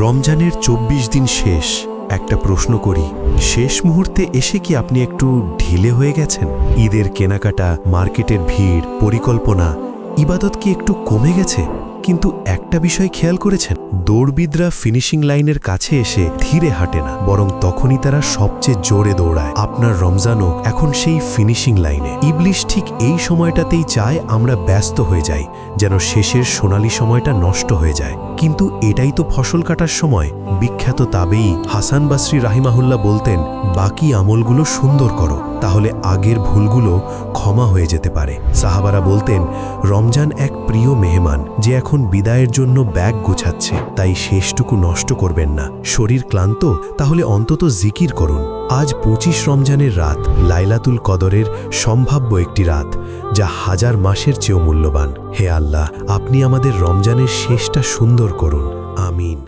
রমজানের ২৪ দিন শেষ। একটা প্রশ্ন করি, শেষ মুহূর্তে এসে কি আপনি একটু ঢিলে হয়ে গেছেন? ঈদের কেনাকাটা, মার্কেটের ভিড়, পরিকল্পনা, ইবাদত কি একটু কমে গেছে? কিন্তু একটা বিষয় খেয়াল করেছেন, দৌড়বিদরা ফিনিশিং লাইনের কাছে এসে ধীরে হাঁটে না, বরং তখনই তারা সবচেয়ে জোরে দৌড়ায়। আপনার রমজানও এখন সেই ফিনিশিং লাইনে। ইবলিশ ঠিক এই সময়টাতেই চায় আমরা ব্যস্ত হয়ে যাই, যেন শেষের সোনালি সময়টা নষ্ট হয়ে যায়। কিন্তু এটাই তো ফসল কাটার সময়। বিখ্যাত তাবেঈ হাসান বাসরি রাহিমাহুল্লাহ বলতেন, বাকি আমলগুলো সুন্দর করো, তাহলে আগের ভুলগুলো ক্ষমা হয়ে যেতে পারে। সাহাবারা বলতেন, রমজান এক প্রিয় মেহমান যে এখন বিদায়ের জন্য ব্যাগ গুছাচ্ছে, তাই শেষটুকু নষ্ট করবেন না। শরীর ক্লান্ত, তাহলে অন্তত জিকির করুন। আজ ২৫ রমজানের রাত, লাইলাতুল কদরের সম্ভাব্য একটি রাত, যা হাজার মাসের চেয়েও মূল্যবান। হে আল্লাহ, আপনি আমাদের রমজানের শেষটা সুন্দর করুন। আমিন।